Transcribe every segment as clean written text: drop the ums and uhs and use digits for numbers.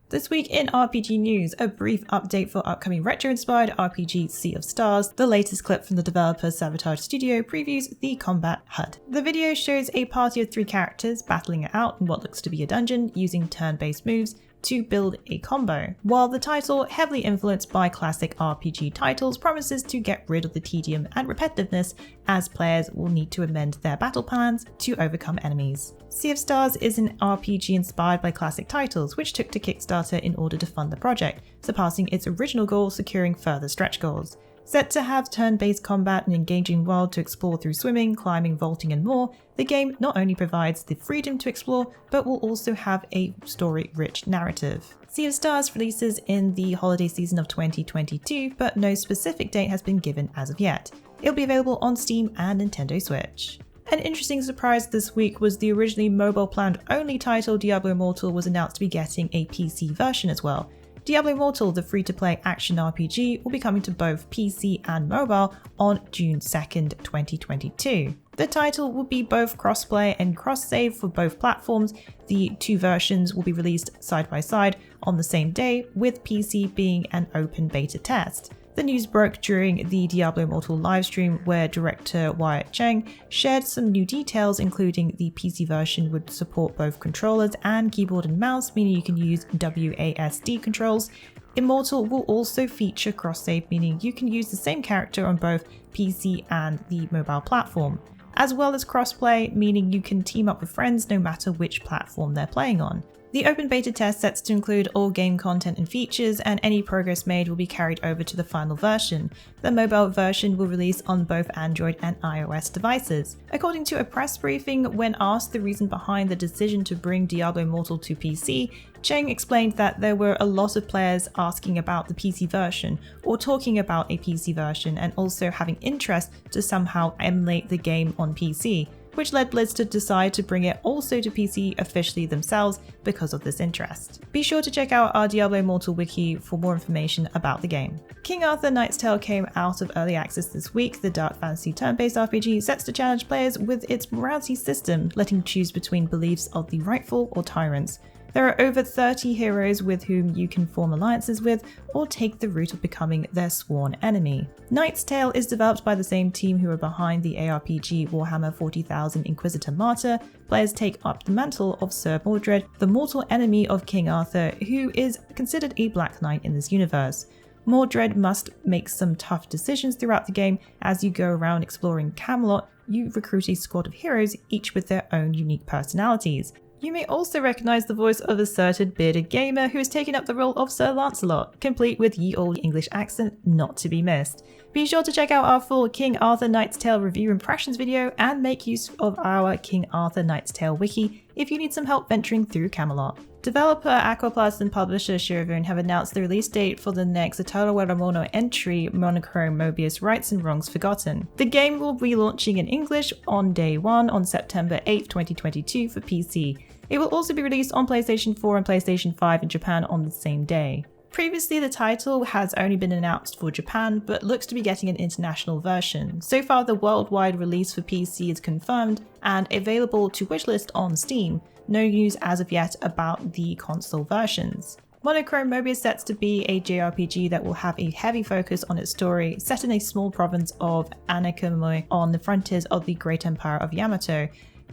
This week in RPG news, a brief update for upcoming retro-inspired RPG Sea of Stars. The latest clip from the developer Sabotage Studio previews the combat HUD. The video shows a party of 3 characters battling it out in what looks to be a dungeon using turn-based moves to build a combo. While the title, heavily influenced by classic RPG titles, promises to get rid of the tedium and repetitiveness as players will need to amend their battle plans to overcome enemies. Sea of Stars is an RPG inspired by classic titles, which took to Kickstarter in order to fund the project, surpassing its original goal, securing further stretch goals. Set to have turn-based combat and engaging world to explore through swimming, climbing, vaulting and more, the game not only provides the freedom to explore, but will also have a story-rich narrative. Sea of Stars releases in the holiday season of 2022, but no specific date has been given as of yet. It'll be available on Steam and Nintendo Switch. An interesting surprise this week was the originally mobile planned only title Diablo Immortal was announced to be getting a PC version as well. Diablo Immortal, the free-to-play action RPG, will be coming to both PC and mobile on June 2nd, 2022. The title will be both cross-play and cross-save for both platforms. The 2 versions will be released side by side on the same day, with PC being an open beta test. The news broke during the Diablo Immortal livestream where director Wyatt Cheng shared some new details, including the PC version would support both controllers and keyboard and mouse, meaning you can use WASD controls. Immortal will also feature cross-save, meaning you can use the same character on both PC and the mobile platform, as well as crossplay, meaning you can team up with friends no matter which platform they're playing on. The open beta test sets to include all game content and features, and any progress made will be carried over to the final version. The mobile version will release on both Android and iOS devices. According to a press briefing, when asked the reason behind the decision to bring Diablo Immortal to PC, Cheng explained that there were a lot of players asking about the PC version or talking about a PC version and also having interest to somehow emulate the game on PC, which led Blizz to decide to bring it also to PC officially themselves because of this interest. Be sure to check out our Diablo Immortal wiki for more information about the game. King Arthur Knight's Tale came out of early access this week. The dark fantasy turn-based RPG sets to challenge players with its morality system, letting you choose between beliefs of the rightful or tyrants. There are over 30 heroes with whom you can form alliances with or take the route of becoming their sworn enemy. Knight's Tale is developed by the same team who are behind the ARPG Warhammer 40,000 Inquisitor Martyr. Players take up the mantle of Sir Mordred, the mortal enemy of King Arthur, who is considered a Black Knight in this universe. Mordred must make some tough decisions throughout the game. As you go around exploring Camelot, you recruit a squad of heroes, each with their own unique personalities. You may also recognise the voice of a certain bearded gamer who has taken up the role of Sir Lancelot, complete with ye olde English accent not to be missed. Be sure to check out our full King Arthur Knight's Tale review impressions video and make use of our King Arthur Knight's Tale wiki if you need some help venturing through Camelot. Developer Aquaplus and publisher Shirevune have announced the release date for the next Ataro Waramono entry, Monochrome Mobius Rights and Wrongs Forgotten. The game will be launching in English on day 1 on September 8, 2022 for PC. It will also be released on PlayStation 4 and PlayStation 5 in Japan on the same day. Previously, the title has only been announced for Japan, but looks to be getting an international version. So far, the worldwide release for PC is confirmed and available to wishlist on Steam. No news as of yet about the console versions. Monochrome Mobius sets to be a JRPG that will have a heavy focus on its story, set in a small province of Anakamoi on the frontiers of the Great Empire of Yamato,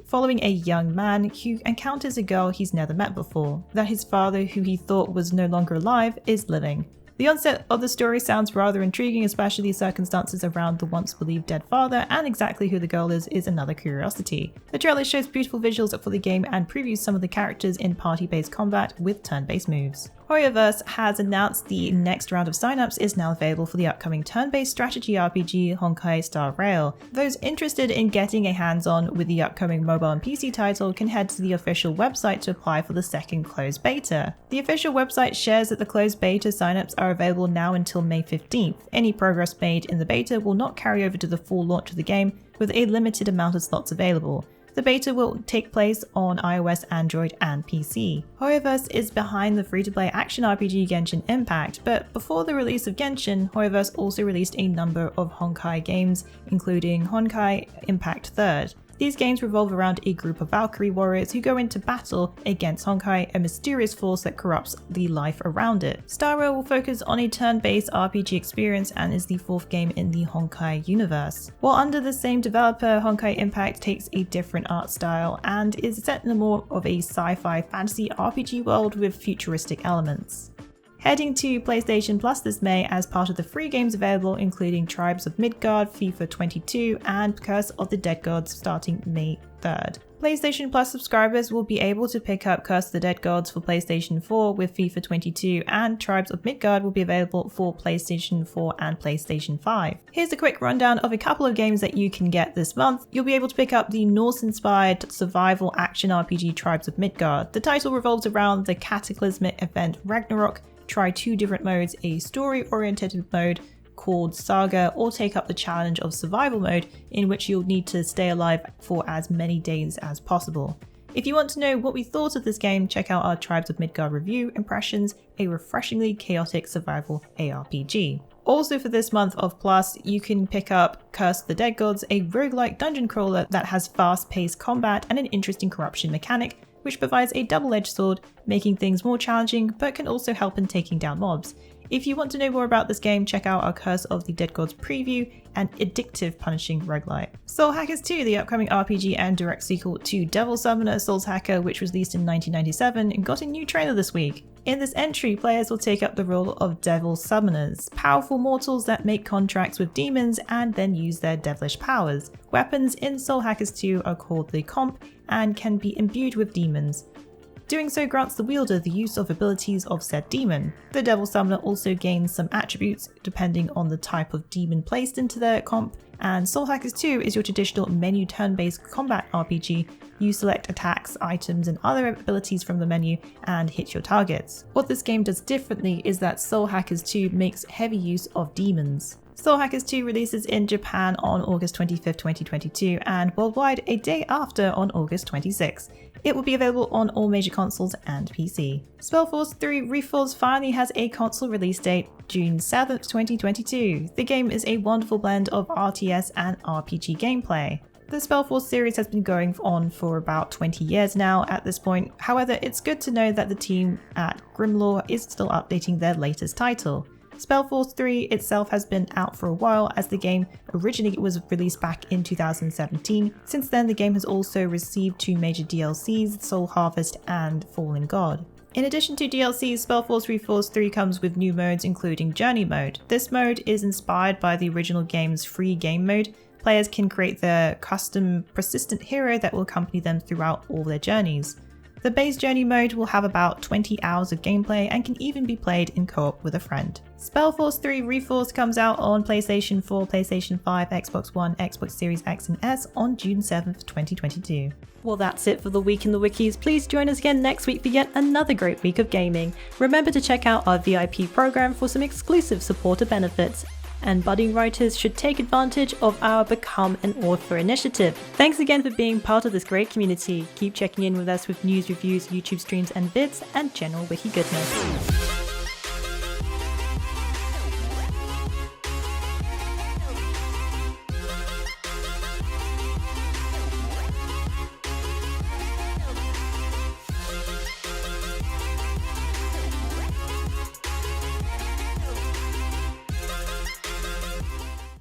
following a young man who encounters a girl he's never met before, that his father, who he thought was no longer alive, is living. The onset of the story sounds rather intriguing, especially the circumstances around the once believed dead father, and exactly who the girl is another curiosity. The trailer shows beautiful visuals for the game and previews some of the characters in party-based combat with turn-based moves. Hoyoverse has announced the next round of signups is now available for the upcoming turn-based strategy RPG Honkai Star Rail. Those interested in getting a hands-on with the upcoming mobile and PC title can head to the official website to apply for the second closed beta. The official website shares that the closed beta signups are available now until May 15th. Any progress made in the beta will not carry over to the full launch of the game, with a limited amount of slots available. The beta will take place on iOS, Android, and PC. Hoyoverse is behind the free-to-play action RPG Genshin Impact, but before the release of Genshin, Hoyoverse also released a number of Honkai games, including Honkai Impact 3rd. These games revolve around a group of Valkyrie warriors who go into battle against Honkai, a mysterious force that corrupts the life around it. Star Rail will focus on a turn-based RPG experience and is the 4th game in the Honkai universe. While under the same developer, Honkai Impact takes a different art style and is set in a more of a sci-fi fantasy RPG world with futuristic elements. Heading to PlayStation Plus this May as part of the free games available, including Tribes of Midgard, FIFA 22, and Curse of the Dead Gods starting May 3rd. PlayStation Plus subscribers will be able to pick up Curse of the Dead Gods for PlayStation 4 with FIFA 22, and Tribes of Midgard will be available for PlayStation 4 and PlayStation 5. Here's a quick rundown of a couple of games that you can get this month. You'll be able to pick up the Norse-inspired survival action RPG Tribes of Midgard. The title revolves around the cataclysmic event Ragnarok. Try 2 different modes, a story-oriented mode called Saga, or take up the challenge of survival mode, in which you'll need to stay alive for as many days as possible. If you want to know what we thought of this game, check out our Tribes of Midgard review impressions, a refreshingly chaotic survival ARPG. Also for this month of Plus, you can pick up Curse of the Dead Gods, a roguelike dungeon crawler that has fast-paced combat and an interesting corruption mechanic, which provides a double-edged sword, making things more challenging but can also help in taking down mobs. If you want to know more about this game, check out our Curse of the Dead Gods preview and addictive punishing roguelite. Soul Hackers 2, the upcoming RPG and direct sequel to Devil Summoner Souls Hacker, which was released in 1997, got a new trailer this week. In this entry, players will take up the role of Devil Summoners, powerful mortals that make contracts with demons and then use their devilish powers. Weapons in Soul Hackers 2 are called the Comp and can be imbued with demons. Doing so grants the wielder the use of abilities of said demon. The Devil Summoner also gains some attributes depending on the type of demon placed into their comp, and Soul Hackers 2 is your traditional menu turn-based combat RPG. You select attacks, items, and other abilities from the menu and hit your targets. What this game does differently is that Soul Hackers 2 makes heavy use of demons. Soul Hackers 2 releases in Japan on August 25, 2022, and worldwide a day after on August 26. It will be available on all major consoles and PC. Spellforce 3 Reforged finally has a console release date, June 7, 2022. The game is a wonderful blend of RTS and RPG gameplay. The Spellforce series has been going on for about 20 years now at this point. However, it's good to know that the team at Grimlore is still updating their latest title. Spellforce 3 itself has been out for a while, as the game originally was released back in 2017. Since then, the game has also received 2 major DLCs, Soul Harvest and Fallen God. In addition to DLCs, Spellforce Reforged 3 comes with new modes including Journey Mode. This mode is inspired by the original game's free game mode. Players can create their custom persistent hero that will accompany them throughout all their journeys. The base Journey mode will have about 20 hours of gameplay and can even be played in co-op with a friend. Spellforce 3 Reforged comes out on PlayStation 4, PlayStation 5, Xbox One, Xbox Series X and S on June 7th, 2022. Well, that's it for the Week in the Wikis. Please join us again next week for yet another great week of gaming. Remember to check out our VIP program for some exclusive supporter benefits. And budding writers should take advantage of our Become an Author initiative. Thanks again for being part of this great community. Keep checking in with us with news, reviews, YouTube streams and vids, and general wiki goodness.